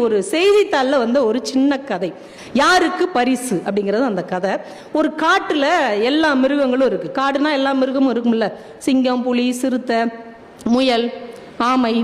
ஒரு செய்தித்தாளில் வந்த ஒரு சின்ன கதை, யாருக்கு பரிசு அப்படிங்கிறது அந்த கதை. ஒரு காட்டுல எல்லா மிருகங்களும் இருக்கு. காடுனா எல்லா மிருகமும் இருக்கும்ல, சிங்கம், புலி, சிறுத்தை, முயல், ஆமை,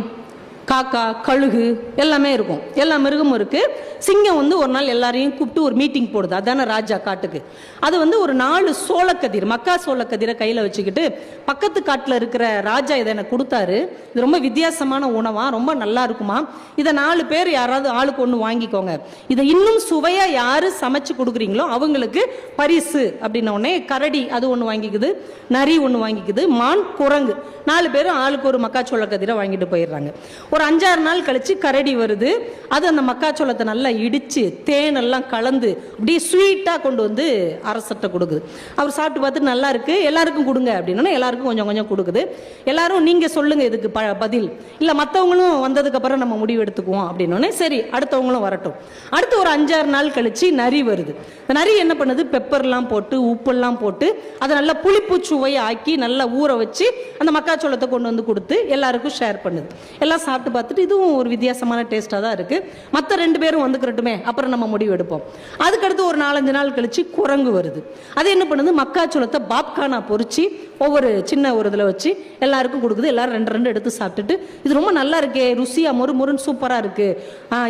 காக்கா, கழுகு எல்லாமே இருக்கும். எல்லா மிருகமும் இருக்கு. சிங்கம் ஒரு நாள் எல்லாரையும் கூப்பிட்டு ஒரு மீட்டிங் போடுது. அதான ராஜா காட்டுக்கு. அது ஒரு 4 சோளக்கதிர், மக்கா சோளக்கதிரை கையில வச்சுக்கிட்டு, பக்கத்து காட்டுல இருக்கிற ராஜா இதை எனக்கு கொடுத்தாரு, இது ரொம்ப வித்தியாசமான உணவா, ரொம்ப நல்லா இருக்குமா, இதை 4 பேர் யாராவது ஆளுக்கு ஒன்று வாங்கிக்கோங்க, இதை இன்னும் சுவையா யாரு சமைச்சு கொடுக்குறீங்களோ அவங்களுக்கு பரிசு அப்படின்ன உடனே கரடி அது ஒன்று வாங்கிக்குது, நரி ஒன்று வாங்கிக்குது, மான், குரங்கு 4 பேரும் ஆளுக்கு ஒரு மக்காச்சோள கதிரை வாங்கிட்டு போயிடுறாங்க. ஒரு 5-6 நாள் கழிச்சு கரடி வருது. அது அந்த மக்காச்சோளத்தை நல்லா இடிச்சு தேன் எல்லாம் கலந்து அப்படியே ஸ்வீட்டா கொண்டு வந்து அரசர்கிட்ட கொடுக்குது. அவர் சாப்பிட்டு பார்த்துட்டு நல்லா இருக்கு, எல்லாருக்கும் கொடுங்க அப்படின்னா எல்லாருக்கும் கொஞ்சம் கொஞ்சம் கொடுக்குது. எல்லாரும் நீங்க சொல்லுங்க இதுக்கு பதில், இல்ல மற்றவங்களும் வந்ததுக்கு அப்புறம் நம்ம முடிவு எடுத்துக்குவோம் அப்படின்னோடனே சரி அடுத்தவங்களும் வரட்டும். அடுத்து ஒரு 5-6 நாள் கழிச்சு நரி வருது. நரி என்ன பண்ணுது, பெப்பர்லாம் போட்டு உப்பெல்லாம் போட்டு அதை நல்லா புளிப்பு சுவையை ஆக்கி நல்லா ஊற வச்சு அந்த மக்காச்சோளத்தை கொண்டு வந்து கொடுத்து எல்லாருக்கும் ஷேர் பண்ணுது. எல்லாம் சாப்பிட்டு பார்த்துட்டு இதுவும் ஒரு வித்தியாசமான டேஸ்டாக தான் இருக்கு, மற்ற 2 பேரும் வந்துக்கிறட்டுமே அப்புறம் நம்ம முடிவு எடுப்போம். அதுக்கடுத்து ஒரு 4-5 நாள் கழிச்சு குரங்கு வருது. அது என்ன பண்ணுது, மக்காச்சோளத்தை பாப்கார்னா பொரிச்சு ஒவ்வொரு சின்ன ஒரு இதில் வச்சு எல்லாருக்கும் கொடுக்குது. எல்லாரும் 2 எடுத்து சாப்பிட்டுட்டு இது ரொம்ப நல்லா இருக்கே, ருசியா மொறுன்னு சூப்பரா இருக்கு,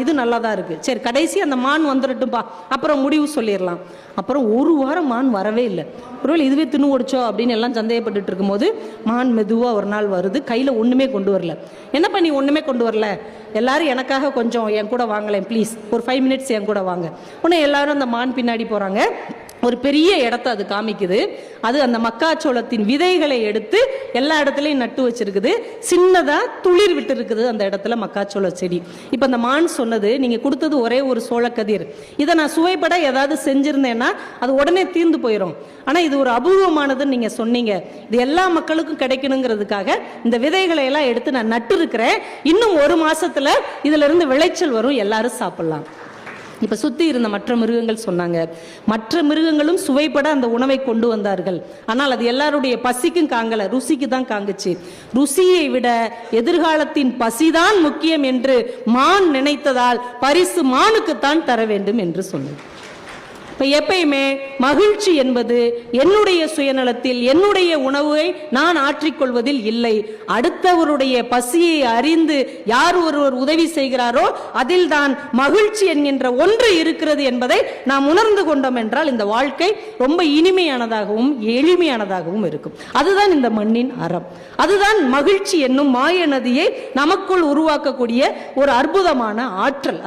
இது நல்லா தான் இருக்கு, சரி கடைசி அந்த மான் வந்துடட்டும்பா அப்புறம் முடிவு சொல்லிடலாம். அப்புறம் ஒரு வாரம் மான் வரவே இல்லை. ஒருவேளை இதுவே தின்னு ஓடிச்சோ அப்படின்னு எல்லாம் சந்தேகப்பட்டு இருக்கும்போது மான் மெதுவா ஒரு நாள் வருது. கையில ஒண்ணுமே கொண்டு வரல. என்ன பண்ணி ஒண்ணுமே கொண்டு வரல, எல்லாரும் எனக்காக கொஞ்சம் என் கூட வாங்கலேன் ப்ளீஸ், ஒரு 5 மினிட்ஸ் என் கூட வாங்க. உடனே எல்லாரும் அந்த மான் பின்னாடி போறாங்க. ஒரு பெரிய இடத்த அது காமிக்குது. அது அந்த மக்காச்சோளத்தின் விதைகளை எடுத்து எல்லா இடத்துலையும் நட்டு வச்சிருக்குது. சின்னதா துளிர் விட்டு இருக்குது அந்த இடத்துல மக்காச்சோள செடி. இப்ப அந்த மான் சொன்னது, நீங்க கொடுத்தது ஒரே ஒரு சோளக்கதிர், இதை நான் சுவைப்பட ஏதாவது செஞ்சிருந்தேன்னா அது உடனே தீர்ந்து போயிடும். ஆனா இது ஒரு அபூர்வமானதுன்னு நீங்க சொன்னீங்க, இது எல்லா மக்களுக்கும் கிடைக்கணுங்கிறதுக்காக இந்த விதைகளை எல்லாம் எடுத்து நான் நட்டு இருக்கிறேன். இன்னும் 1 மாசத்துல இதுல இருந்து விளைச்சல் வரும், எல்லாரும் சாப்பிடலாம். இப்ப சுத்தி இருந்த மற்ற மிருகங்கள் சொன்னாங்க, மற்ற மிருகங்களும் சுவைப்பட அந்த உணவை கொண்டு வந்தார்கள். ஆனால் அது எல்லாருடைய பசிக்கும் காங்கல, ருசிக்கு தான் காங்குச்சு. ருசியை விட எதிர்காலத்தின் பசிதான் முக்கியம் என்று மான் நினைத்ததால் பரிசு மானுக்குத்தான் தர வேண்டும் என்று சொன்னது. இப்ப எப்பயுமே மகிழ்ச்சி என்பது என்னுடைய சுயநலத்தில் என்னுடைய உணவை நான் ஆற்றிக்கொள்வதில் இல்லை, அடுத்தவருடைய பசியை அறிந்து யார் ஒருவர் உதவி செய்கிறாரோ அதில் தான் மகிழ்ச்சி என்கின்ற ஒன்று இருக்கிறது என்பதை நாம் உணர்ந்து கொண்டோம் என்றால் இந்த வாழ்க்கை ரொம்ப இனிமையானதாகவும் எளிமையானதாகவும் இருக்கும். அதுதான் இந்த மண்ணின் அறம். அதுதான் மகிழ்ச்சி என்னும் மாய நதியை நமக்குள் உருவாக்கக்கூடிய ஒரு அற்புதமான ஆற்றல்.